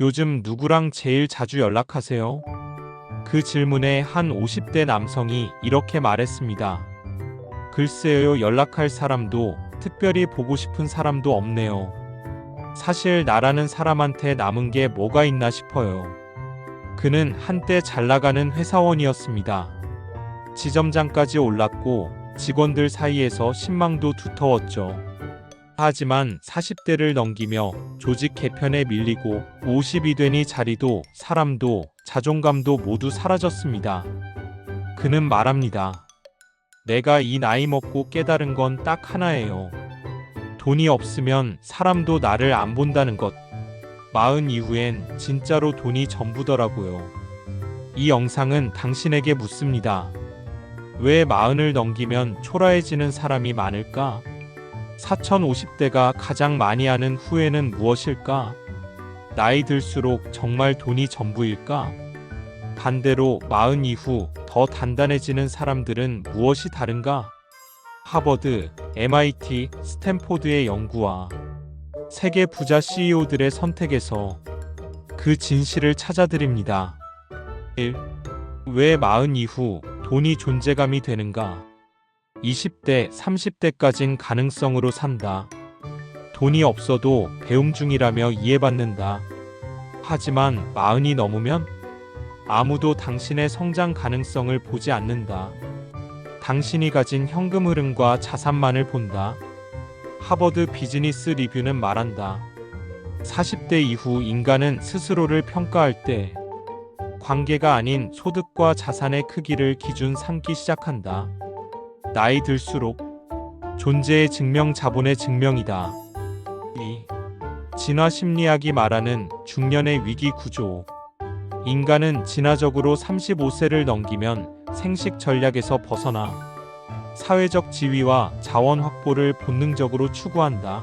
요즘 누구랑 제일 자주 연락하세요? 그 질문에 한 50대 남성이 이렇게 말했습니다. 글쎄요, 연락할 사람도 특별히 보고 싶은 사람도 없네요. 사실 나라는 사람한테 남은 게 뭐가 있나 싶어요. 그는 한때 잘 나가는 회사원이었습니다. 지점장까지 올랐고 직원들 사이에서 신망도 두터웠죠. 하지만 40대를 넘기며 조직 개편에 밀리고 50이 되니 자리도 사람도 자존감도 모두 사라졌습니다. 그는 말합니다. 내가 이 나이 먹고 깨달은 건 딱 하나예요. 돈이 없으면 사람도 나를 안 본다는 것. 40 이후엔 진짜로 돈이 전부더라고요. 이 영상은 당신에게 묻습니다. 왜 40을 넘기면 초라해지는 사람이 많을까? 4050대가 가장 많이 하는 후회는 무엇일까? 나이 들수록 정말 돈이 전부일까? 반대로 40 이후 더 단단해지는 사람들은 무엇이 다른가? 하버드, MIT, 스탠포드의 연구와 세계 부자 CEO들의 선택에서 그 진실을 찾아드립니다. 1. 왜 40 이후 돈이 존재감이 되는가? 20대, 30대까진 가능성으로 산다. 돈이 없어도 배움 중이라며 이해받는다. 하지만 40이 넘으면 아무도 당신의 성장 가능성을 보지 않는다. 당신이 가진 현금 흐름과 자산만을 본다. 하버드 비즈니스 리뷰는 말한다. 40대 이후 인간은 스스로를 평가할 때 관계가 아닌 소득과 자산의 크기를 기준 삼기 시작한다. 나이 들수록 존재의 증명 자본의 증명이다. 2. 진화 심리학이 말하는 중년의 위기 구조. 인간은 진화적으로 35세를 넘기면 생식 전략에서 벗어나 사회적 지위와 자원 확보를 본능적으로 추구한다.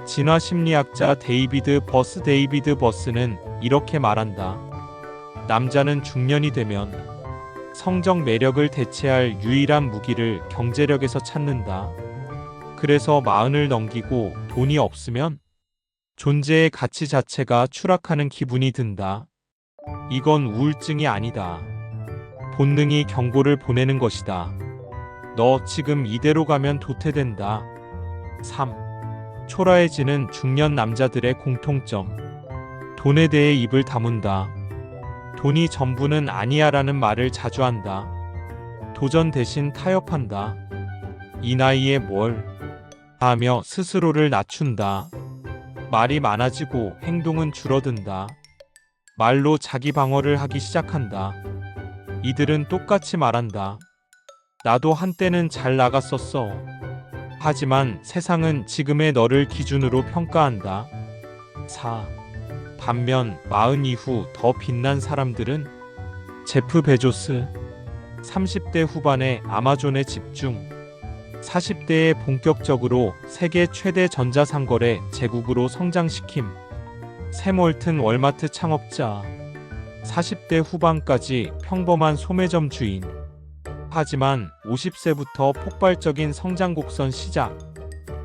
진화 심리학자 데이비드 버스는 이렇게 말한다. 남자는 중년이 되면 성적 매력을 대체할 유일한 무기를 경제력에서 찾는다. 그래서 40을 넘기고 돈이 없으면 존재의 가치 자체가 추락하는 기분이 든다. 이건 우울증이 아니다. 본능이 경고를 보내는 것이다. 너 지금 이대로 가면 도태된다. 3. 초라해지는 중년 남자들의 공통점. 돈에 대해 입을 다문다. 돈이 전부는 아니야라는 말을 자주 한다. 도전 대신 타협한다. 이 나이에 뭘 하며 스스로를 낮춘다. 말이 많아지고 행동은 줄어든다. 말로 자기 방어를 하기 시작한다. 이들은 똑같이 말한다. 나도 한때는 잘 나갔었어. 하지만 세상은 지금의 너를 기준으로 평가한다. 4. 반면 40 이후 더 빛난 사람들은 제프 베조스, 30대 후반에 아마존에 집중, 40대에 본격적으로 세계 최대 전자상거래 제국으로 성장시킴, 샘 월튼 월마트 창업자, 40대 후반까지 평범한 소매점 주인. 하지만 50세부터 폭발적인 성장 곡선 시작,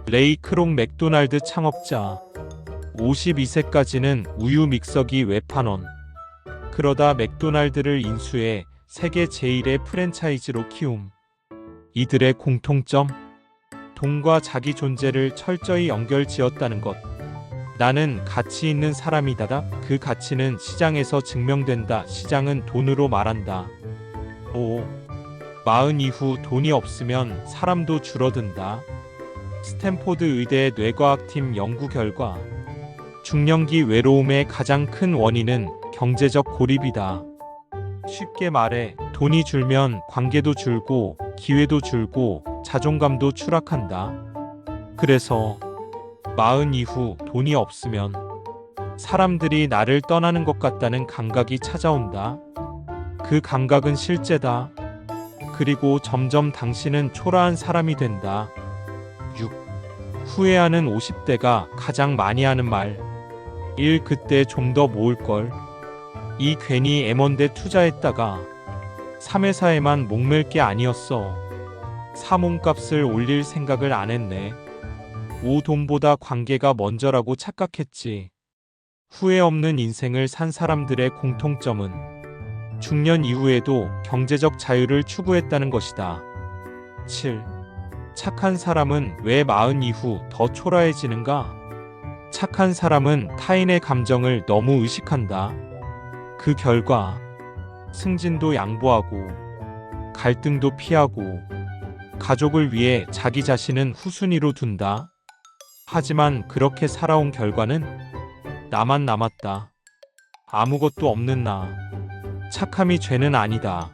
레이 크록 맥도날드 창업자, 52세까지는 우유 믹서기 외판원. 그러다 맥도날드를 인수해 세계 제1의 프랜차이즈로 키움. 이들의 공통점? 돈과 자기 존재를 철저히 연결지었다는 것. 나는 가치 있는 사람이다. 그 가치는 시장에서 증명된다. 시장은 돈으로 말한다. 5. 40 이후 돈이 없으면 사람도 줄어든다. 스탠포드 의대 뇌과학팀 연구 결과 중년기 외로움의 가장 큰 원인은 경제적 고립이다. 쉽게 말해 돈이 줄면 관계도 줄고 기회도 줄고 자존감도 추락한다. 그래서 40 이후 돈이 없으면 사람들이 나를 떠나는 것 같다는 감각이 찾아온다. 그 감각은 실제다. 그리고 점점 당신은 초라한 사람이 된다. 6. 후회하는 50대가 가장 많이 하는 말. 1. 그때 좀 더 모을걸. 2. 괜히 M1대 투자했다가 3회사에만 목맬 게 아니었어. 4. 몸값을 올릴 생각을 안 했네. 5. 돈보다 관계가 먼저라고 착각했지. 후회 없는 인생을 산 사람들의 공통점은 중년 이후에도 경제적 자유를 추구했다는 것이다. 7. 착한 사람은 왜 마흔 이후 더 초라해지는가? 착한 사람은 타인의 감정을 너무 의식한다. 그 결과 승진도 양보하고 갈등도 피하고 가족을 위해 자기 자신은 후순위로 둔다. 하지만 그렇게 살아온 결과는 나만 남았다. 아무것도 없는 나. 착함이 죄는 아니다.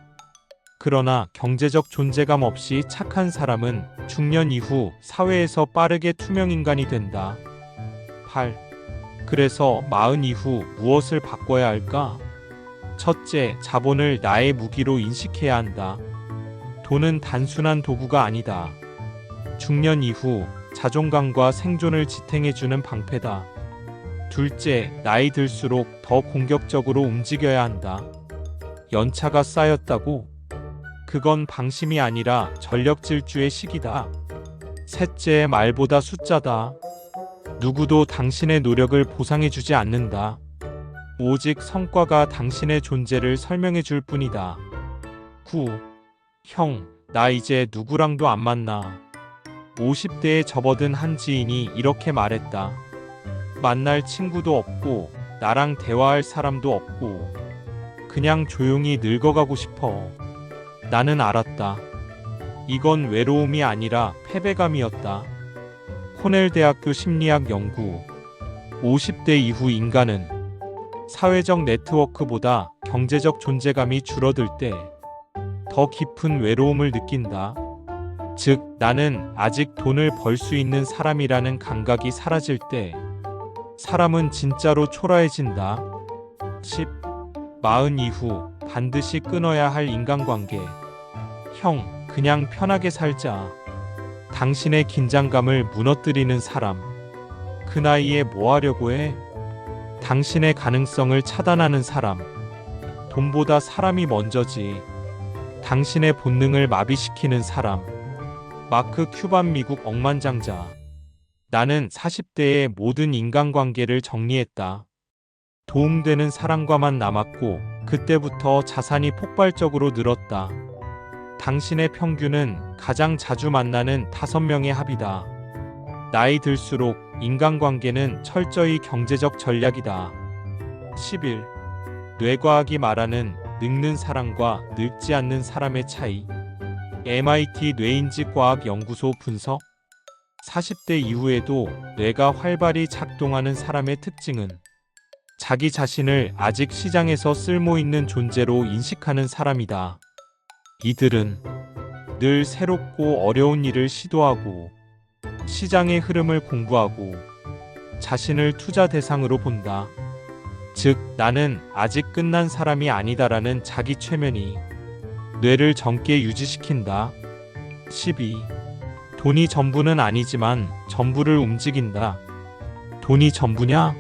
그러나 경제적 존재감 없이 착한 사람은 중년 이후 사회에서 빠르게 투명 인간이 된다. 8. 그래서 마흔 이후 무엇을 바꿔야 할까? 첫째, 자본을 나의 무기로 인식해야 한다. 돈은 단순한 도구가 아니다. 중년 이후 자존감과 생존을 지탱해주는 방패다. 둘째, 나이 들수록 더 공격적으로 움직여야 한다. 연차가 쌓였다고? 그건 방심이 아니라 전력 질주의 시기다. 셋째, 말보다 숫자다. 누구도 당신의 노력을 보상해주지 않는다. 오직 성과가 당신의 존재를 설명해 줄 뿐이다. 9. 형, 나 이제 누구랑도 안 만나. 50대에 접어든 한 지인이 이렇게 말했다. 만날 친구도 없고 나랑 대화할 사람도 없고 그냥 조용히 늙어가고 싶어. 나는 알았다. 이건 외로움이 아니라 패배감이었다. 코넬 대학교 심리학 연구. 50대 이후 인간은 사회적 네트워크보다 경제적 존재감이 줄어들 때 더 깊은 외로움을 느낀다. 즉, 나는 아직 돈을 벌 수 있는 사람이라는 감각이 사라질 때 사람은 진짜로 초라해진다. 10. 마흔 이후 반드시 끊어야 할 인간관계. 형, 그냥 편하게 살자. 당신의 긴장감을 무너뜨리는 사람. 그 나이에 뭐 하려고 해? 당신의 가능성을 차단하는 사람. 돈보다 사람이 먼저지. 당신의 본능을 마비시키는 사람. 마크 큐반 미국 억만장자. 나는 40대의 모든 인간관계를 정리했다. 도움되는 사람과만 남았고 그때부터 자산이 폭발적으로 늘었다. 당신의 평균은 가장 자주 만나는 5명의 합이다. 나이 들수록 인간관계는 철저히 경제적 전략이다. 11. 뇌과학이 말하는 늙는 사람과 늙지 않는 사람의 차이. MIT 뇌인지과학 연구소 분석. 40대 이후에도 뇌가 활발히 작동하는 사람의 특징은 자기 자신을 아직 시장에서 쓸모있는 존재로 인식하는 사람이다. 이들은 늘 새롭고 어려운 일을 시도하고 시장의 흐름을 공부하고 자신을 투자 대상으로 본다. 즉, 나는 아직 끝난 사람이 아니다라는 자기 최면이 뇌를 젊게 유지시킨다. 12. 돈이 전부는 아니지만 전부를 움직인다. 돈이 전부냐?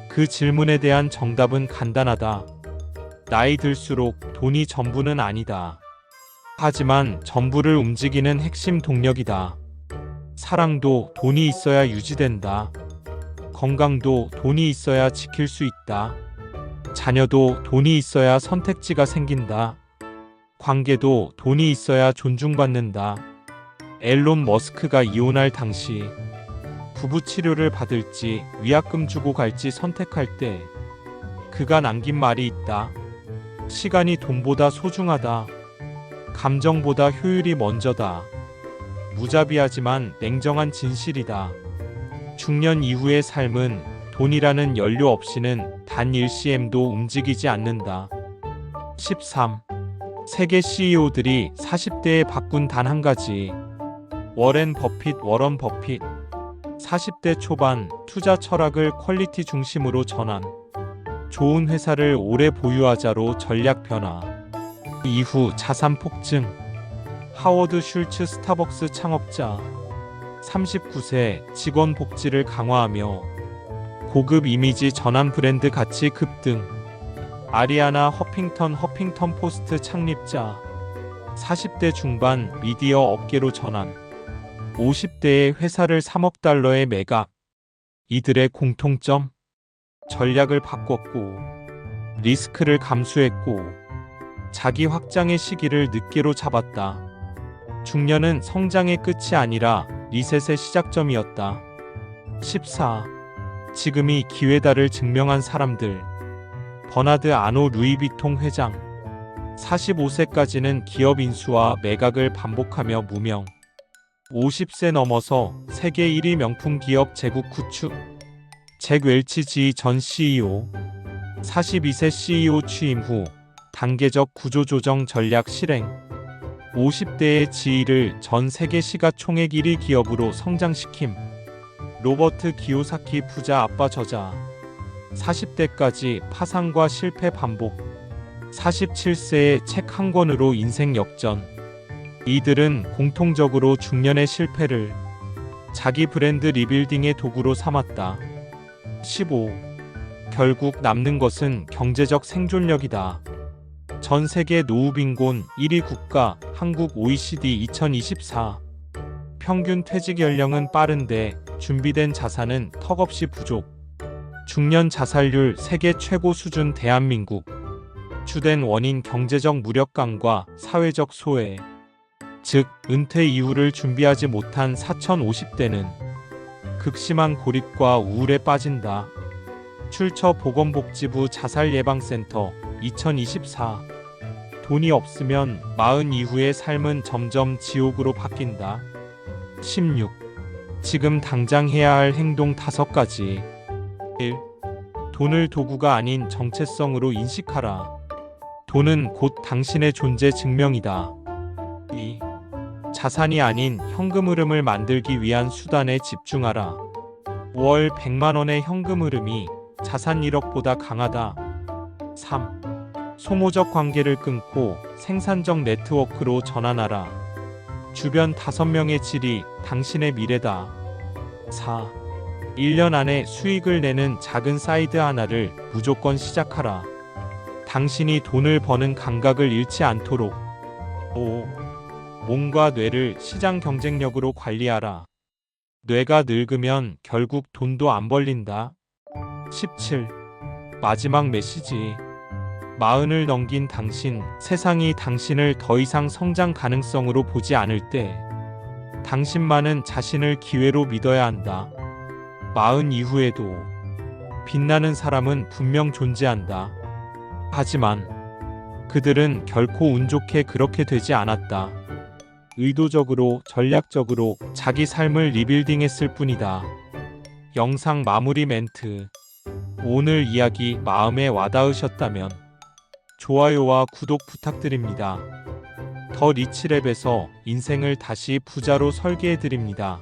그 질문에 대한 정답은 간단하다. 나이 들수록 돈이 전부는 아니다. 하지만 전부를 움직이는 핵심 동력이다. 사랑도 돈이 있어야 유지된다. 건강도 돈이 있어야 지킬 수 있다. 자녀도 돈이 있어야 선택지가 생긴다. 관계도 돈이 있어야 존중받는다. 앨런 머스크가 이혼할 당시 부부 치료를 받을지 위약금 주고 갈지 선택할 때 그가 남긴 말이 있다. 시간이 돈보다 소중하다. 감정보다 효율이 먼저다. 무자비하지만 냉정한 진실이다. 중년 이후의 삶은 돈이라는 연료 없이는 단 1cm도 움직이지 않는다. 13. 세계 CEO들이 40대에 바꾼 단 한 가지. 워런 버핏 40대 초반 투자 철학을 퀄리티 중심으로 전환. 좋은 회사를 오래 보유하자로 전략 변화. 이후 자산 폭증. 하워드 슐츠 스타벅스 창업자. 39세 직원 복지를 강화하며 고급 이미지 전환 브랜드 가치 급등. 아리아나 허핑턴 포스트 창립자. 40대 중반 미디어 업계로 전환. 50대의 회사를 3억 달러에 매각. 이들의 공통점? 전략을 바꿨고 리스크를 감수했고 자기 확장의 시기를 늦게로 잡았다. 중년은 성장의 끝이 아니라 리셋의 시작점이었다. 14. 지금이 기회다를 증명한 사람들. 버나드 아노 루이비통 회장. 45세까지는 기업 인수와 매각을 반복하며 무명. 50세 넘어서 세계 1위 명품 기업 제국 구축. 잭 웰치 전 CEO. 42세 CEO 취임 후 단계적 구조조정 전략 실행. 50대의 지위를 전 세계 시가총액 1위 기업으로 성장시킴. 로버트 기요사키 부자 아빠 저자. 40대까지 파산과 실패 반복. 47세에 책 한 권으로 인생 역전. 이들은 공통적으로 중년의 실패를 자기 브랜드 리빌딩의 도구로 삼았다. 15. 결국 남는 것은 경제적 생존력이다. 전 세계 노후 빈곤 1위 국가 한국 OECD 2024. 평균 퇴직 연령은 빠른데 준비된 자산은 턱없이 부족. 중년 자살률 세계 최고 수준 대한민국. 주된 원인 경제적 무력감과 사회적 소외. 즉, 은퇴 이후를 준비하지 못한 4050대는 극심한 고립과 우울에 빠진다. 출처 보건복지부 자살예방센터 2024. 돈이 없으면 40 이후의 삶은 점점 지옥으로 바뀐다. 16. 지금 당장 해야 할 행동 5가지. 1. 돈을 도구가 아닌 정체성으로 인식하라. 돈은 곧 당신의 존재 증명이다. 2. 자산이 아닌 현금 흐름을 만들기 위한 수단에 집중하라. 월 100만 원의 현금 흐름이 자산 1억보다 강하다. 3. 소모적 관계를 끊고 생산적 네트워크로 전환하라. 주변 5명의 질이 당신의 미래다. 4. 1년 안에 수익을 내는 작은 사이드 하나를 무조건 시작하라. 당신이 돈을 버는 감각을 잃지 않도록. 5. 몸과 뇌를 시장 경쟁력으로 관리하라. 뇌가 늙으면 결국 돈도 안 벌린다. 17. 마지막 메시지. 40을 넘긴 당신, 세상이 당신을 더 이상 성장 가능성으로 보지 않을 때 당신만은 자신을 기회로 믿어야 한다. 40 이후에도 빛나는 사람은 분명 존재한다. 하지만 그들은 결코 운 좋게 그렇게 되지 않았다. 의도적으로, 전략적으로 자기 삶을 리빌딩했을 뿐이다. 영상 마무리 멘트. 오늘 이야기 마음에 와닿으셨다면 좋아요와 구독 부탁드립니다. 더 리치랩에서 인생을 다시 부자로 설계해드립니다.